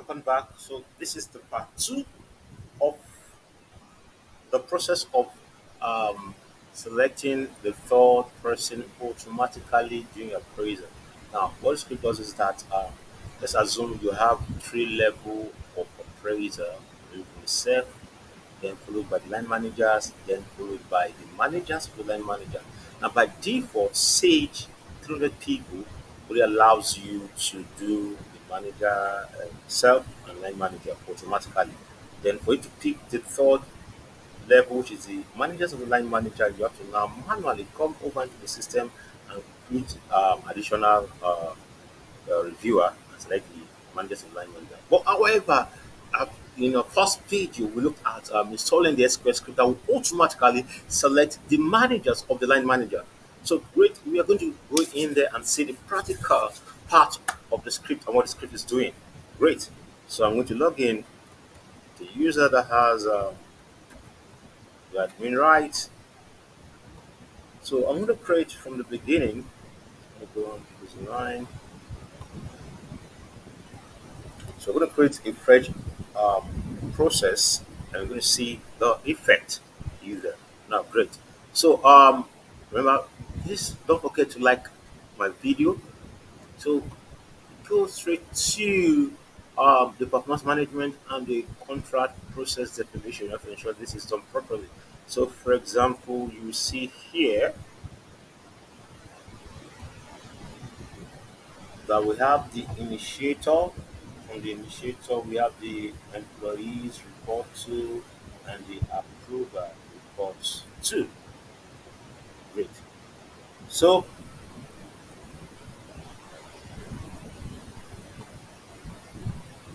welcome back. So this is the part two of the process of um, selecting the third person automatically during appraisal. Now, what the script does is that let's assume you have three level of appraiser. You can self, then followed by the line managers, then followed by the managers of the line manager. Now, by default, Sage 300 people really allows you to do the manager self and line manager automatically. Then, for you to pick the third level, which is the managers of the line manager, you have to now manually come over into the system and create additional reviewer and select the managers of line manager. But however, in the first video, we looked at installing the SQL script that will automatically select the managers of the line manager. So great, we are going to go in there and see the practical part of the script and what the script is doing. Great. So I'm going to log in. The user that has the admin rights. So I'm going to create from the beginning. I'm going to go on to design. So we're going to create a fresh process and we're going to see the effect user. Now, great. So remember, please don't forget to like my video. So go straight to the performance management and the contract process definition. You have to ensure this is done properly. So, for example, you see here that we have the initiator. From the initiator, we have the employees report to and the approver reports to. Great. So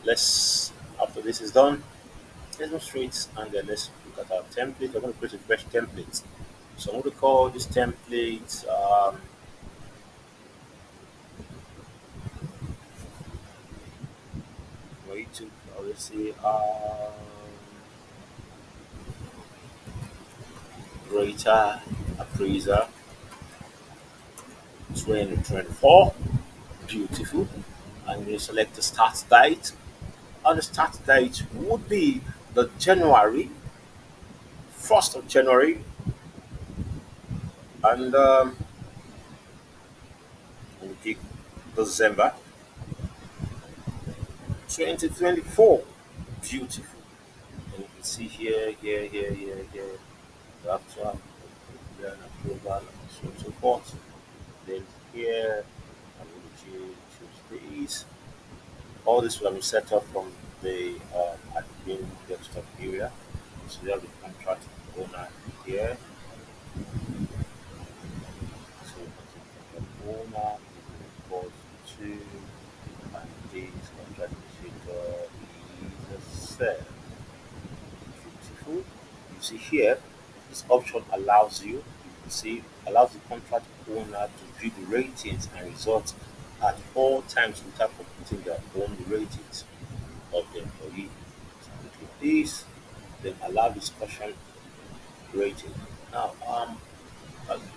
let's, after this is done, let's go straight and then let's look at our template. I'm going to create a fresh template. So I'm going to call this template going to obviously greater appraiser 2024. Beautiful. And you select the start date. And the start date would be the January, 1st of January, and we'll pick December 2024. Beautiful. And you can see here. You have to have an approval and so on and so forth. Then here, I'm going to choose these. All this will be set up from the admin desktop area. So we have the contract owner here. So contract owner report to and this contract initiator is set. Beautiful. You see here, this option allows allows the contract owner to view the ratings and results at all times without computing their own ratings of the employee. So click this, then allow discussion rating. Now,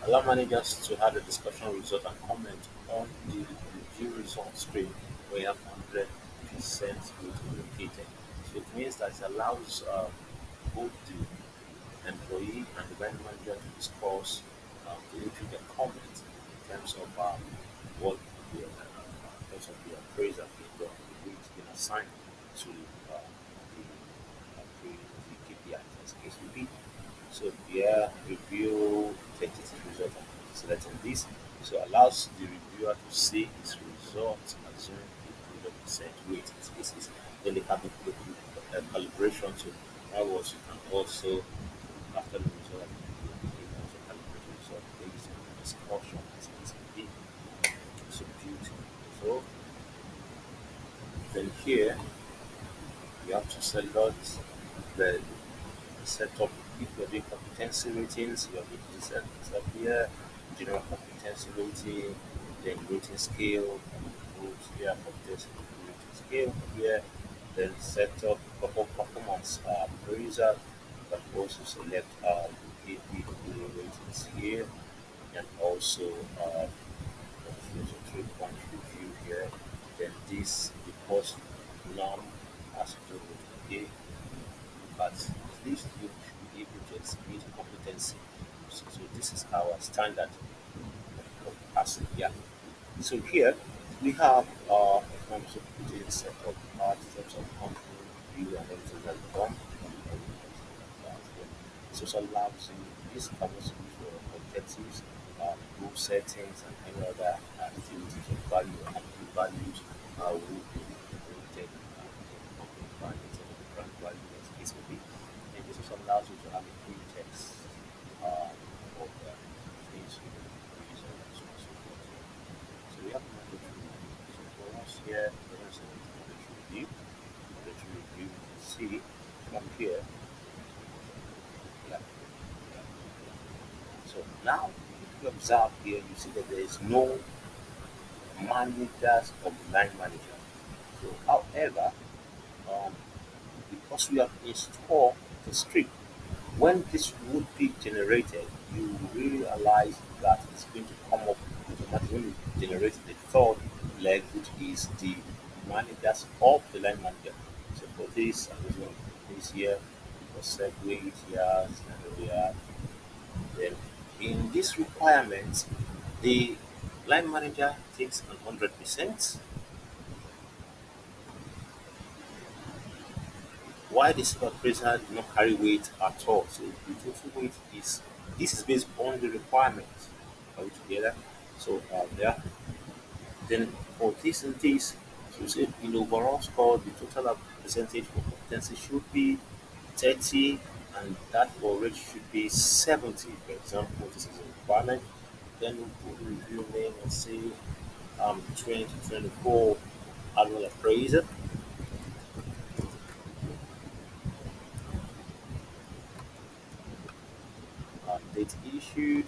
allow managers to have a discussion result and comment on the review result screen where you have 100% located. So it means that it allows both the employee and the line manager to discuss to issue their comments in terms of what the in terms of the appraisal being done, which been assigned to the KPI in this case will be. So here review tentative result and selecting this. So allows the reviewer to see his results assuming a 100% weight in spaces. Then they have the calibration to that was you can also after the result you can also calibrate the result based on the discussion as it can be. So beautiful. So then here you have to select the setup. If you're doing competency ratings, you're going to set here general competency rating, then rating scale, groups here, competency rating scale here, then set up performance appraisal. You can also select KP ratings here, and also there's a 3 point review here. Then this the post norm has to do with okay, but at least you should be able to exhibit competency. So this is our standard of passing. Yeah. So here we have terms of putting set of terms of company view and everything that we done. Social labs in this can also be for objectives, goal settings, and any other activities of value or company values will be implemented company values and brand value as the case may be. And this also allows you to have a free text of things you can use and so on and so forth. So we have a mandatory review. So for us here, there is a mandatory review. Mandatory review, you can see from here. Yeah, yeah. So now, if you observe here, you see that there is no managers of the line manager. So, however, um, because we have installed the script, when this would be generated, you realize that it's going to come up automatically when you generate the third leg, which is the managers of the line manager. So for this, I'm just going to put this here for segue here, and here. Then in this requirement, the line manager takes 100%, while the super appraiser did not carry weight at all. So the total weight is this is based on the requirement. Are we together? So yeah. Then for this and this, so you say in the overall score, the total percentage for competency should be 30, and that for rate should be 70. For example, this is a requirement. Then we'll put the review name and say 2024 annual appraisal, date issued.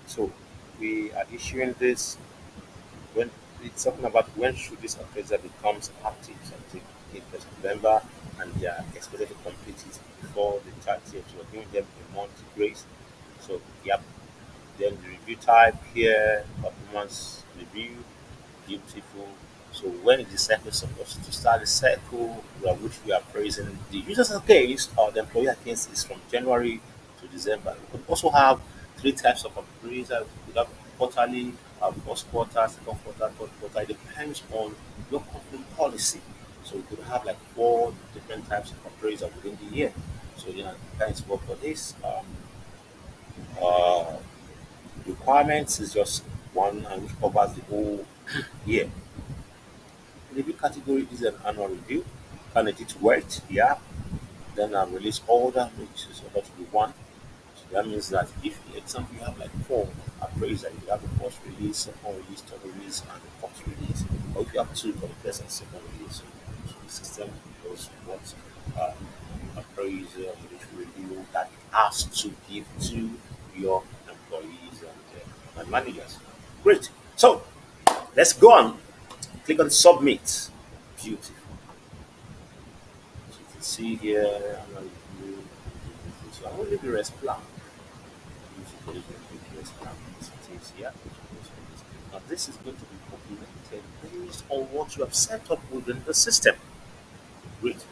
So we are issuing this when it's talking about when should this appraisal becomes active. So I think 8th November, and they are expected to complete it before the 30th. So we're giving them a month grace. So yep. Then the review type here, performance review, beautiful. So when is the cycle supposed to start? The cycle which we are praising the user's case or the employee against is from January to December. We could also have three types of appraisal. We could have quarterly, first quarter, second quarter, third quarter. It depends on your company policy. So we could have like four different types of appraisal within the year. So that is what for this. Uh, Requirements is just one and which covers the whole year. Review category is an annual review. Candidate weight, yeah. Then a release order, which is about to be one. So that means that if, for example, you have like four appraisal, you have the first release, second release, third release, and the fourth release. Or if you have two for the first and second release, so the system knows what appraisal which review that has to give to your employees and managers. Great. So let's go on. Click on submit. Beautiful. So you can see here, I'm going to review. So I'm going to do rest plan. Yeah. Now this is going to be implemented based on what you have set up within the system. Great.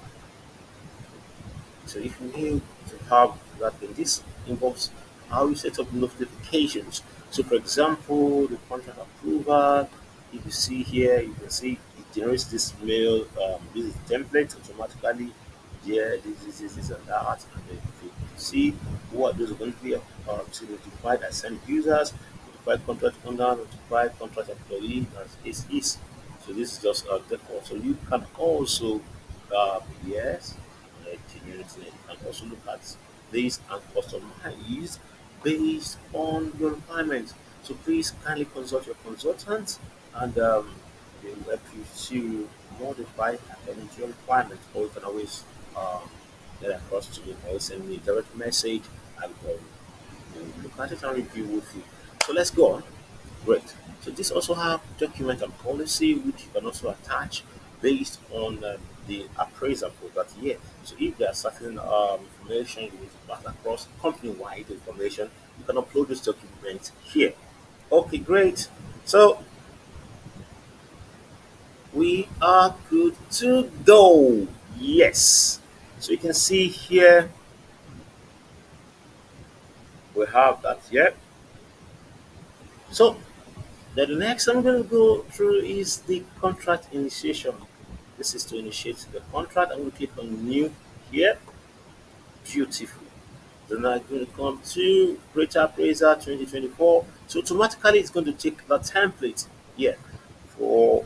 So if you need to have that, then this involves how you set up notifications. So for example, the contract approval, if you see here, you can see it generates this mail, this is template automatically. Yeah, this and that. And then you can see what those are going to be to notified assigned users, notified contract owner, notified contract employee, as case is. So this is just default. So you can also, yes, community. You can also look at this and customize based on your requirements. So please kindly consult your consultant and they will help you to modify according to your requirements. Or you can always get across to me or send me a direct message and we'll look at it and review with you. So let's go on. Great. So this also have document and policy which you can also attach based on the appraisal for that year. So if there are certain information you need to pass across company-wide information, you can upload this document here. Okay, great. So We are good to go. Yes. So you can see here we have that here. So the next I'm going to go through is the contract initiation. This is to initiate the contract. I'm going to click on new here. Beautiful. Then I'm going to come to Greater Appraiser 2024. So automatically it's going to take the template here for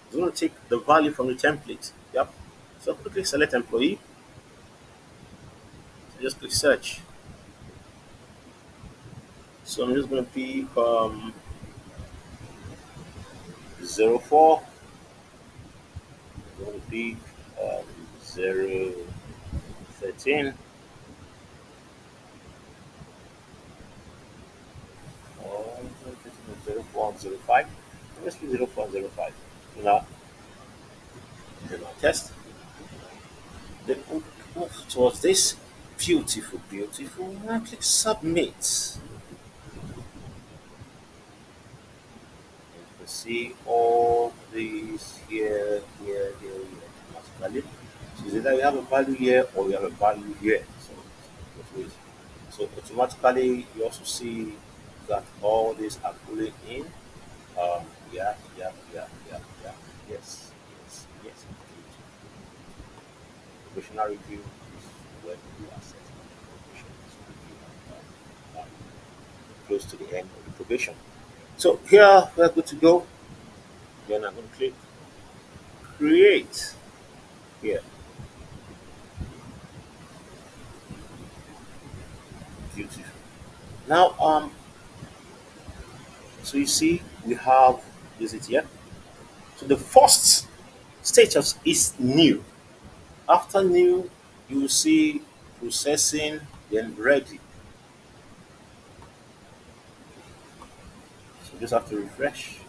it's going to take the value from the template. Yep. So quickly select employee. So just click search. So I'm just going to pick 04. I'm going to pick 013. 0405. Let's be 0405. Now, then I'll test. Then move towards this. Beautiful, beautiful. Now click submit. You can see all these here, automatically. So either you have a value here or you have a value here. So, both ways. So automatically you also see that all these are pulling in. Yeah. Yes, yes. Professional review is when you are setting up the probation. So you are close to the end of the probation. So here we're good to go. Then I'm going to click create here. Beautiful. Now, so you see we have this it here. So the first status is new. After new, you will see processing, then ready. So just have to refresh.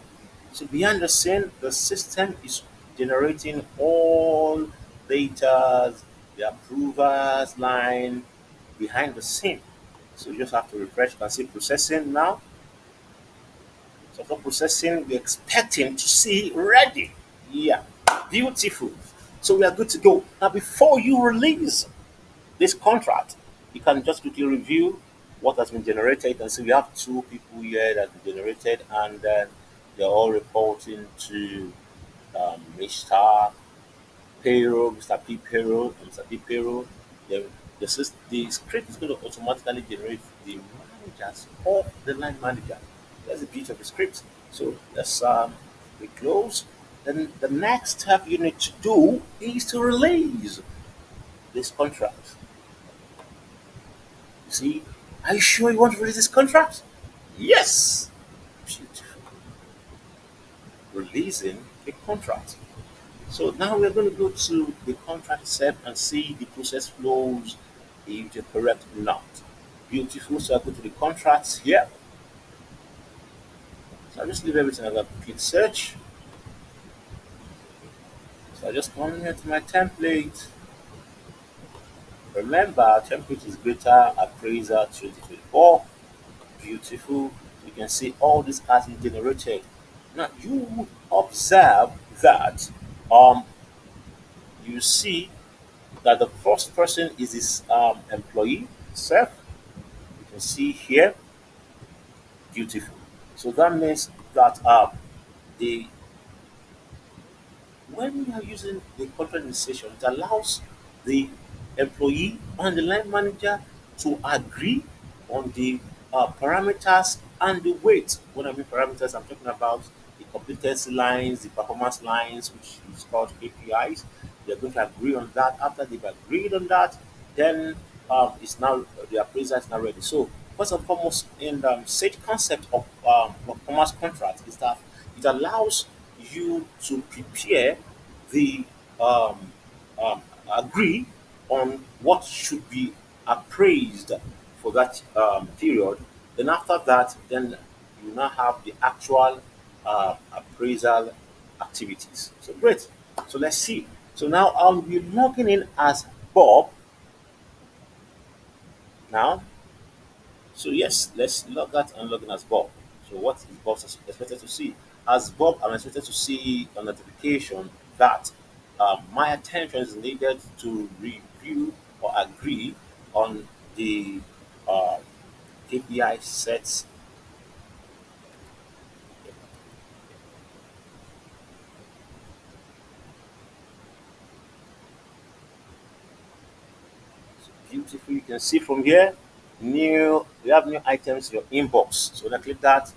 So behind the scene, the system is generating all data, the approvers line behind the scene. So you just have to refresh. You can see processing now. So for processing, we're expecting to see ready. Yeah, beautiful. So we are good to go. Now, before you release this contract, you can just quickly review what has been generated and see we have two people here that have been generated, and then they're all reporting to Mr. Payroll, Mr. P Payroll, and Mr. P Payroll. The script is going to automatically generate the managers of the line manager. That's the beauty of the script. So let's we close. Then the next step you need to do is to release this contract. You see, are you sure you want to release this contract? Yes. Beautiful. Releasing a contract. So now we're going to go to the contract itself and see the process flows if they're correct or not. Beautiful. So I go to the contracts here. So I just leave everything as a click search. So I just come here to my template. Remember, template is greater appraiser 2024. Beautiful. You can see all these cards is generated. Now you observe that um you see that the first person is this employee self. You can see here, beautiful. So that means that the when we are using the contract initiation, it allows the employee and the line manager to agree on the parameters and the weight. When I mean parameters, I'm talking about the competency lines, the performance lines, which is called KPIs. They're going to agree on that. After they've agreed on that, then it's now the appraiser is now ready. So first and foremost, in the said concept of performance contract is that it allows you to prepare the um, um, agree on what should be appraised for that period. Then after that, then you now have the actual appraisal activities. So great. So let's see. So now I'll be logging in as Bob now. So yes, let's log that and log in as Bob. So what is Bob expected to see? As Bob, I'm expected to see a notification that my attention is needed to review or agree on the uh, KPI sets. Beautiful. You can see from here, new. We have new items in your inbox. So when I click that,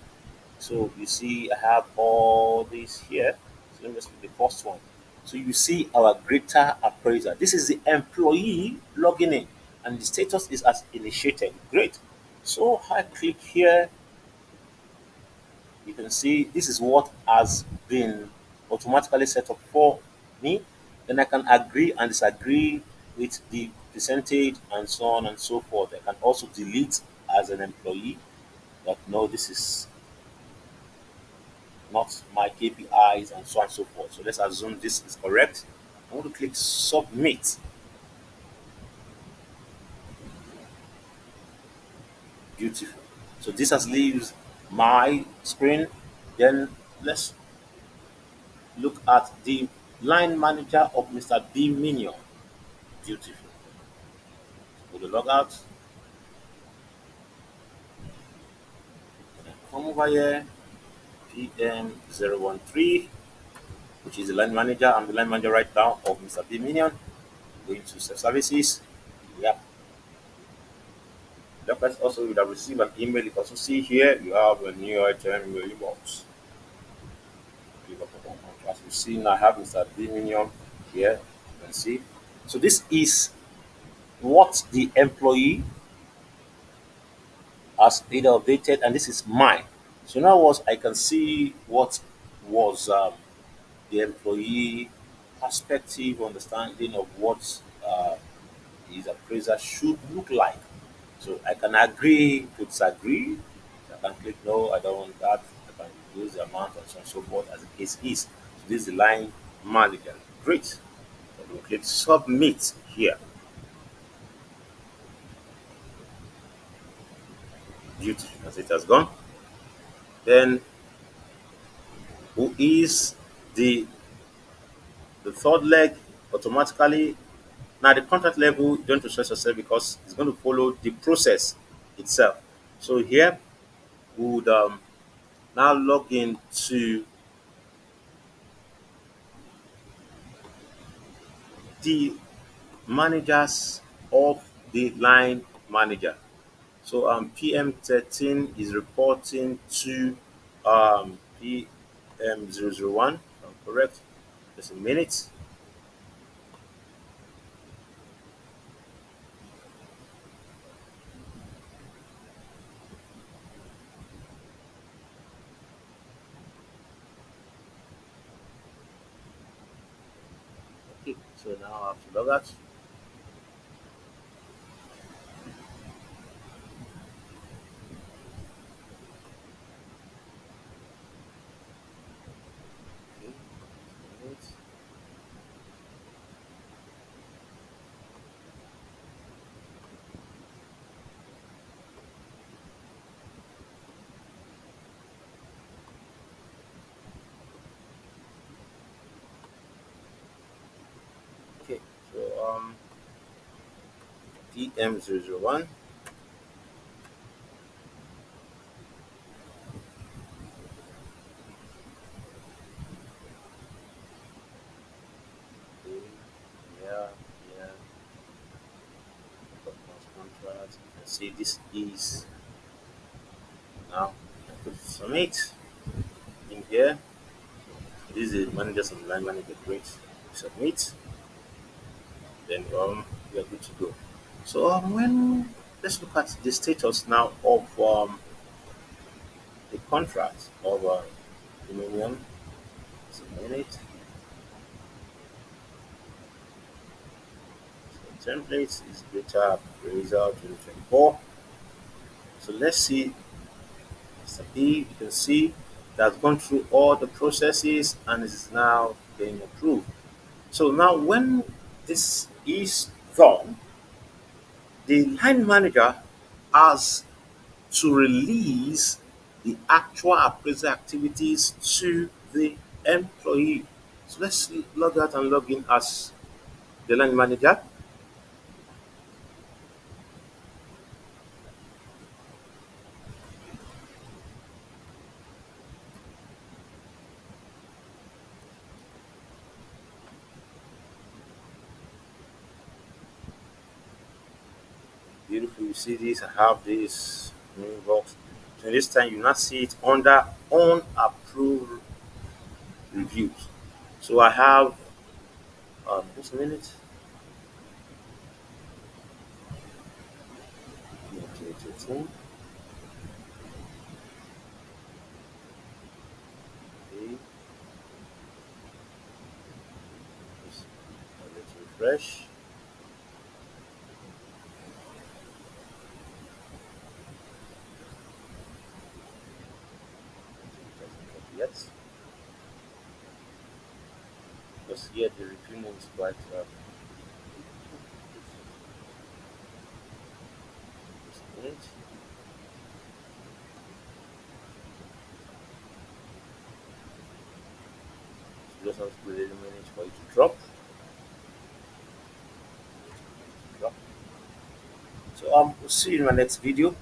so you see, I have all these here. So let me just pick the first one. So you see our greater appraiser. This is the employee logging in, and the status is as initiated. Great. So I click here. You can see this is what has been automatically set up for me. Then I can agree and disagree with the percentage and so on and so forth. I can also delete as an employee that no, this is not my KPIs and so on and so forth. So let's assume this is correct. I want to click submit. Beautiful. So this has leaves my screen. Then let's look at the line manager of Mr. B Minion. Beautiful. Go to logout. Come over here. PM013, which is the line manager. I'm the line manager right now of Mr. B Minion. Going to self services. Yeah. That person also would have received an email. You can also see here you have a new item in your inbox. As you see now, I have Mr. Dominion here. You can see. So this is what the employee has either updated, and this is mine. So now what I can see what was the employee perspective, understanding of what his appraiser should look like. So I can agree to disagree. I can click no, I don't want that. I can reduce the amount and so on and so forth as the case is. So this is the line manager. Great. So we'll click submit here. Beautiful. As it has gone. Then who is the the third leg automatically. Now the contract level, you don't have to stress yourself because it's going to follow the process itself. So here we would now log into the managers of the line manager. So PM13 is reporting to PM001. If I'm correct. Just a minute. Okay, so now I have to log out. Okay, minutes. Okay, so PM001. Okay, yeah, yeah. Performance contract. You can see this is now. I put submit in here. This is the managers and line manager. Great. Submit. Then we are good to go. So when let's look at the status now of the contract of Dominion. Just a minute. So templates is data appraisal 2024. So let's see. Mr. B, you can see that's gone through all the processes and is now being approved. So now when this is done, the line manager has to release the actual appraisal activities to the employee. So let's log out and log in as the line manager. Beautiful. You see this? I have this new box. So this time you now see it under unapproved reviews. So I have just a minute. Okay, just let's refresh. It doesn't come yet. Because here the review is quite just a minute. So just have to wait a minute for it to drop. Drop. So we'll see you in my next video.